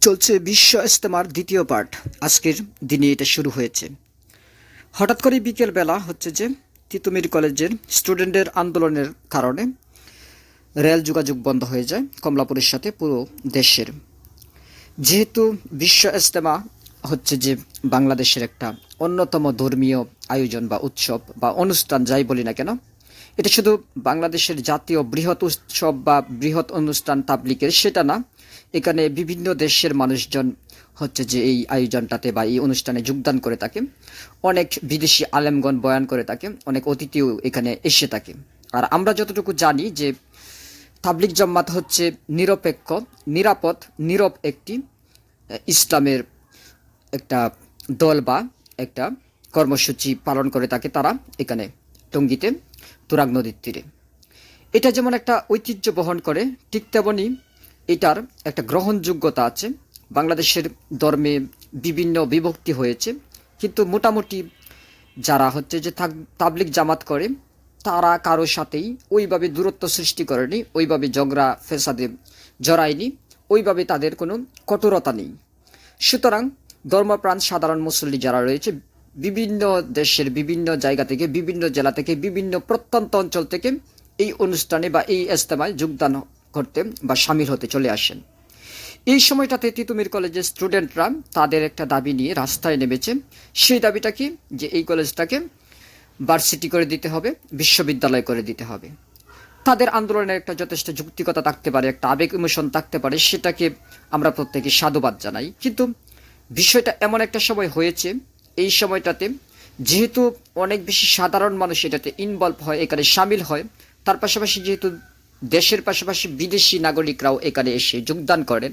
চলছে বিশ্ব ইজতেমার দ্বিতীয় পার্ট। আজকের দিনে এটা শুরু হয়েছে। হঠাৎ করে বিকেলবেলা হচ্ছে যে তিতুমির কলেজের স্টুডেন্টদের আন্দোলনের কারণে রেল যোগাযোগ বন্ধ হয়ে যায় কমলাপুরের সাথে পুরো দেশের। যেহেতু বিশ্ব ইজতেমা হচ্ছে যে বাংলাদেশের একটা অন্যতম ধর্মীয় আয়োজন বা উৎসব বা অনুষ্ঠান, যাই বলি না কেন, এটা শুধু বাংলাদেশের জাতীয় বৃহৎ উৎসব বা বৃহৎ অনুষ্ঠান তাবলিগের সেটা না। এখানে বিভিন্ন দেশের মানুষজন হচ্ছে যে এই আয়োজনটাতে বা এই অনুষ্ঠানে যোগদান করে থাকে। অনেক বিদেশি আলেমগণ বয়ান করে থাকে, অনেক অতিথিও এখানে এসে থাকে। আর আমরা যতটুকু জানি যে তাবলিগ জামাত হচ্ছে নিরপেক্ষ, নিরাপদ, নীরব একটি ইসলামের একটা দল বা একটা কর্মসূচি পালন করে থাকে তারা এখানে টঙ্গীতে তুরাগ নদীর তীরে। এটা যেমন একটা ঐতিহ্য বহন করে, ঠিক তেমনি এটার একটা গ্রহণযোগ্যতা আছে। বাংলাদেশের ধর্মে বিভিন্ন বিভক্তি হয়েছে, কিন্তু মোটামুটি যারা হচ্ছে যে তাবলিগ জামাত করে তারা কারো সাথেই ওইভাবে দূরত্ব সৃষ্টি করেনি, ওইভাবে ঝগড়া ফেসাদে জড়ায়নি, ওইভাবে তাদের কোনো কঠোরতা নেই। সুতরাং ধর্মপ্রাণ সাধারণ মুসল্লি যারা রয়েছে বিভিন্ন দেশের বিভিন্ন জায়গা থেকে, বিভিন্ন জেলা থেকে, বিভিন্ন প্রত্যন্ত অঞ্চল থেকে এই অনুষ্ঠানে বা এই ইজতেমায় যোগদান করতে বা সামিল হতে চলে আসেন। এই সময়টাতে তিতুমির কলেজের স্টুডেন্টরা তাদের একটা দাবি নিয়ে রাস্তায় নেমেছে। সেই দাবিটা কি, যে এই কলেজটাকে ভার্সিটি করে দিতে হবে, বিশ্ববিদ্যালয় করে দিতে হবে। তাদের আন্দোলনের একটা যথেষ্ট যৌক্তিকতা থাকতে পারে, একটা আবেগ ইমোশন থাকতে পারে, সেটাকে আমরা প্রত্যেকে সাধুবাদ জানাই। কিন্তু বিষয়টা এমন একটা সময় হয়েছে, এই সময়টাতে যেহেতু অনেক বেশি সাধারণ মানুষ এটাতে ইনভলভ হয়, এখানে সামিল হয়, তার পাশাপাশি যেহেতু দেশের পাশাপাশি বিদেশি নাগরিকরাও এখানে এসে যোগদান করেন,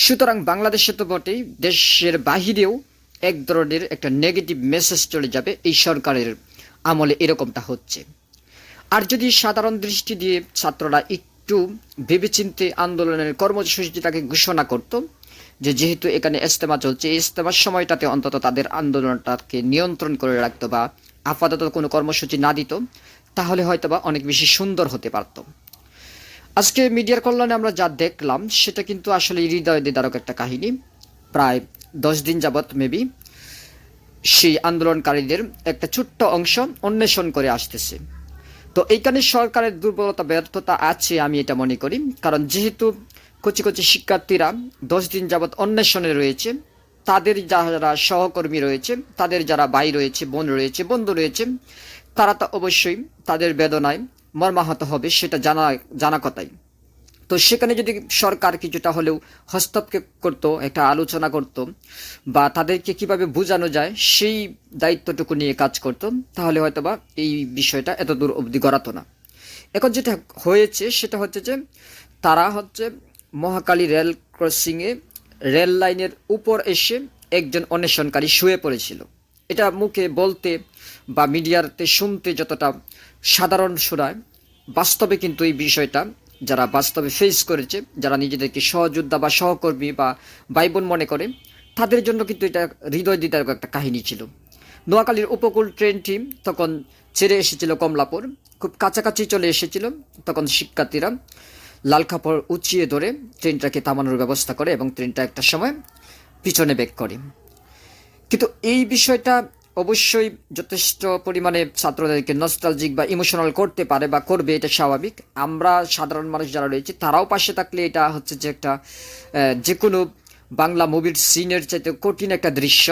সুতরাং বাংলাদেশে তো বটেই, দেশের বাহিরেও এক ধরনের একটা নেগেটিভ মেসেজ চলে যাবে এই সরকারের আমলে। এরকমটা হচ্ছে। আর যদি সাধারণ দৃষ্টি দিয়ে ছাত্ররা একটু ভেবেচিন্তে আন্দোলনের কর্মসূচিটাকে ঘোষণা করত, যে যেহেতু এখানে ইজতেমা চলছে, এই ইজতেমার সময়টাতে অন্তত তাদের আন্দোলনটাকে নিয়ন্ত্রণ করে রাখতো বা আপাতত কোনো কর্মসূচি না দিত, তাহলে হয়তোবা অনেক বেশি সুন্দর হতে পারত। আজকে মিডিয়ার কল্যাণে আমরা যা দেখলাম সেটা কিন্তু আসলে হৃদয় বিদারক একটা কাহিনী। প্রায় 10 দিন যাবৎ মেবি সেই আন্দোলনকারীদের একটা ছোট্ট অংশ অন্বেষণ করে আসতেছে। তো এইখানে সরকারের দুর্বলতা, ব্যর্থতা আছে আমি এটা মনে করি। কারণ যেহেতু কচি কচি শিক্ষার্থীরা 10 দিন যাবৎ অন্বেষণে রয়েছে, তাদের যারা সহকর্মী রয়েছে, তাদের যারা ভাই রয়েছে, বোন রয়েছে, বন্ধু রয়েছে, তারা তো অবশ্যই তাদের বেদনায় মর্মাহত হবে, সেটা জানা কথাই। তো সেখানে যদি সরকার কিছুটা হলেও হস্তক্ষেপ করতো, একটা আলোচনা করত, বা তাদেরকে কিভাবে বোঝানো যায় সেই দায়িত্বটুকু নিয়ে কাজ করত, তাহলে হয়তোবা এই বিষয়টা এত দূর অবধি গড়াতো না। এখন যেটা হয়েছে সেটা হচ্ছে যে তারা হচ্ছে মহাকালী রেল ক্রসিংয়ে রেল লাইনের উপর এসে একজন অন্বেষণকারী শুয়ে পড়েছিল। এটা মুখে বলতে বা মিডিয়াতে শুনতে যতটা সাধারণ শোনায়, বাস্তবে কিন্তু এই বিষয়টা যারা বাস্তবে ফেস করেছে, যারা নিজেদেরকে সহযোদ্ধা বা সহকর্মী বা ভাই বোন মনে করে, তাদের জন্য কিন্তু এটা হৃদয় বিদারক একটা কাহিনী ছিল। নোয়াখালীর উপকূল ট্রেনটি তখন ছেড়ে এসেছিল কমলাপুর, খুব কাছাকাছি চলে এসেছিল। তখন শিক্ষার্থীরা লাল কাপড় উঁচিয়ে ধরে ট্রেনটাকে থামানোর ব্যবস্থা করে এবং ট্রেনটা একটা সময় পিছনে ব্যাক করে। কিন্তু এই বিষয়টা অবশ্যই যথেষ্ট পরিমাণে ছাত্রদেরকে নস্টালজিক বা ইমোশনাল করতে পারে বা করবে, এটা স্বাভাবিক। আমরা সাধারণ মানুষ যারা রয়েছে তারাও পাশে থাকলে এটা হচ্ছে যে একটা যে কোনো বাংলা মুভির সিনের চাইতে কঠিন একটা দৃশ্য,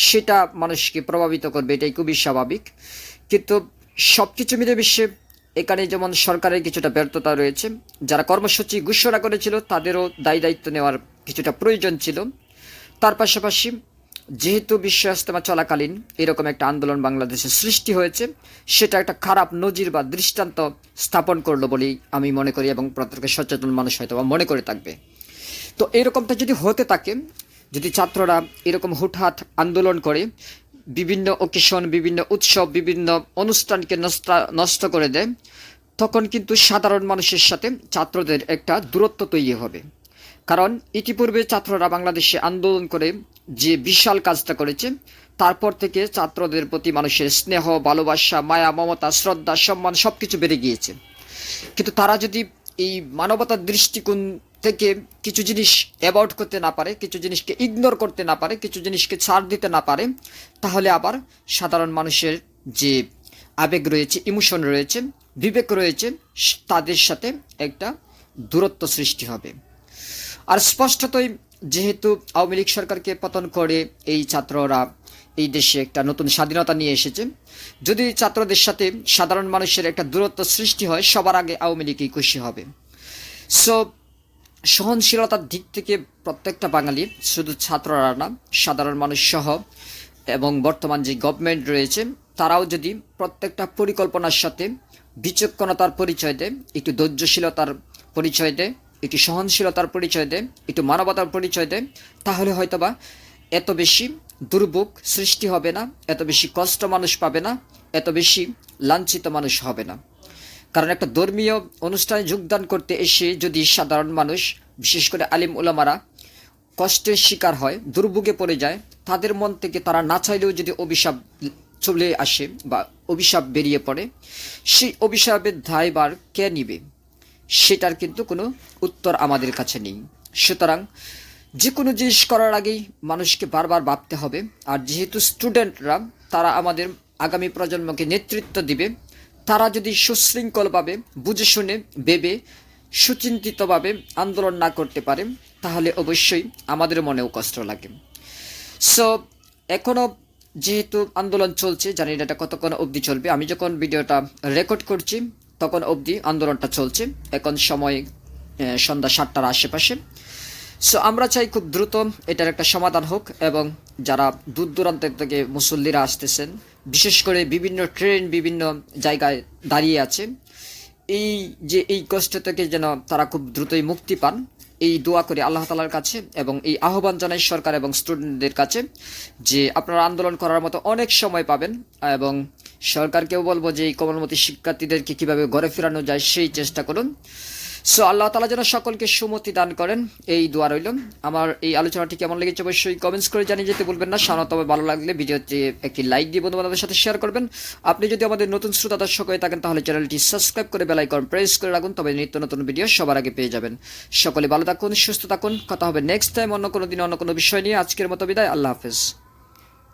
সেটা মানুষকে প্রভাবিত করবে, এটাই খুবই স্বাভাবিক। কিন্তু সব কিছু মিলে বিশ্বে এখানে যেমন সরকারের কিছুটা ব্যর্থতা রয়েছে, যারা কর্মসূচি ঘোষণা করেছিল তাদেরও দায়িত্ব নেওয়ার কিছুটা প্রয়োজন ছিল। তার পাশাপাশি যেহেতু বিশ্ব ইজতেমা চলাকালীন এরকম একটা আন্দোলন বাংলাদেশে সৃষ্টি হয়েছে, সেটা একটা খারাপ নজির বা দৃষ্টান্ত স্থাপন করলো বলেই আমি মনে করি, এবং প্রত্যেক সচেতন মানুষ হয়তো মনে করে থাকবে। তো এরকমটা যদি হতে থাকে, যদি ছাত্ররা এরকম হুটহাট আন্দোলন করে বিভিন্ন অকেশন, বিভিন্ন উৎসব, বিভিন্ন অনুষ্ঠানকে নষ্ট করে দেয়, তখন কিন্তু সাধারণ মানুষের সাথে ছাত্রদের একটা দূরত্ব তৈরি হবে। কারণ ইতিপূর্বে ছাত্ররা বাংলাদেশে আন্দোলন করে যে বিশাল কাজটা করেছে, তারপর থেকে ছাত্রদের প্রতি মানুষের স্নেহ, ভালোবাসা, মায়া, মমতা, শ্রদ্ধা, সম্মান সবকিছু বেড়ে গিয়েছে। কিন্তু তারা যদি এই মানবতার দৃষ্টিকোণ থেকে কিছু জিনিস অ্যাভয়েড করতে না পারে, কিছু জিনিসকে ইগনোর করতে না পারে, কিছু জিনিসকে ছাড় দিতে না পারে, তাহলে আবার সাধারণ মানুষের যে আবেগ রয়েছে, ইমোশন রয়েছে, বিবেক রয়েছে, তাদের সাথে একটা দূরত্ব সৃষ্টি হবে। আর স্পষ্টতই যেহেতু আওয়ামী লীগ সরকারকে পতন করে এই ছাত্ররা এই দেশে একটা নতুন স্বাধীনতা নিয়ে এসেছে, যদি ছাত্রদের সাথে সাধারণ মানুষের একটা দূরত্ব সৃষ্টি হয়, সবার আগে আওয়ামী লীগই খুশি হবে। সো সহনশীলতার দিক থেকে প্রত্যেকটা বাঙালি, শুধু ছাত্ররা না, সাধারণ মানুষ সহ এবং বর্তমান যে গভর্নমেন্ট রয়েছে, তারাও যদি প্রত্যেকটা পরিকল্পনার সাথে বিচক্ষণতার পরিচয় দেয়, একটু ধৈর্যশীলতার পরিচয় দেয়, একটু সহনশীলতার পরিচয় দেয়, একটু মানবতার পরিচয় দেয়, তাহলে হয়তোবা এত বেশি দুর্ভোগ সৃষ্টি হবে না, এত বেশি কষ্ট মানুষ পাবে না, এত বেশি লাঞ্ছিত মানুষ হবে না। কারণ একটা ধর্মীয় অনুষ্ঠানে যোগদান করতে এসে যদি সাধারণ মানুষ, বিশেষ করে আলিম ওলামারা কষ্টের শিকার হয়, দুর্ভোগে পড়ে যায়, তাদের মন থেকে তারা না চাইলেও যদি অভিশাপ চলে আসে বা অভিশাপ বেরিয়ে পড়ে, সেই অভিশাপের দায়ভার কে নিবে, সেটার কিন্তু কোনো উত্তর আমাদের কাছে নেই। সুতরাং যে কোনো জিনিস করার আগেই মানুষকে বারবার ভাবতে হবে। আর যেহেতু স্টুডেন্টরা, তারা আমাদের আগামী প্রজন্মকে নেতৃত্ব দিবে, তারা যদি সুশৃঙ্খলভাবে, বুঝে শুনে, ভেবে, সুচিন্তিতভাবে আন্দোলন না করতে পারে, তাহলে অবশ্যই আমাদের মনেও কষ্ট লাগে। সো এখনও যেহেতু আন্দোলন চলছে, জানি না এটা কতক্ষণ অবধি চলবে। আমি যখন ভিডিওটা রেকর্ড করছি তখন অবধি আন্দোলনটা চলছে। এখন সময় সন্ধ্যা 7টার আশেপাশে। সো আমরা চাই খুব দ্রুত এটার একটা সমাধান হোক, এবং যারা দূর দূরান্ত থেকে মুসল্লিরা আসতেছেন, বিশেষ করে বিভিন্ন ট্রেন বিভিন্ন জায়গায় দাঁড়িয়ে আছে, এই কষ্ট থেকে যেন তারা খুব দ্রুতই মুক্তি পান, এই দোয়া করি আল্লাহ তাআলার কাছে, এবং এই আহ্বান জানাই সরকার এবং স্টুডেন্টদের কাছে যে আপনারা আন্দোলন করার মতো অনেক সময় পাবেন, এবং সরকারকেও বলবো যে এই কোমলমতি শিক্ষার্থীদেরকে কিভাবে ঘরে ফেরানো যায় সেই চেষ্টা করুন। সো আল্লাহ তাআলা যেন সকলকে সুমতি দান করেন, এই দোয়া রইল। আমার এই আলোচনাটি কেমন লেগেছে অবশ্যই কমেন্টস করে জানিয়ে যেতে বলবেন না। সাধারণত ভালো লাগলে ভিডিওতে একটি লাইক দিয়ে বন্ধু বান্ধবের সাথে শেয়ার করবেন। আপনি যদি আমাদের নতুন শ্রোতা দর্শক হয়ে থাকেন, তাহলে চ্যানেলটি সাবস্ক্রাইব করে বেল আইকন প্রেস করে রাখুন, তবে নিত্য নতুন ভিডিও সবার আগে পেয়ে যাবেন। সকলে ভালো থাকুন, সুস্থ থাকুন। কথা হবে নেক্সট টাইম অন্য কোনো দিন অন্য কোনো বিষয় নিয়ে। আজকের মতো বিদায়, আল্লাহ হাফেজ।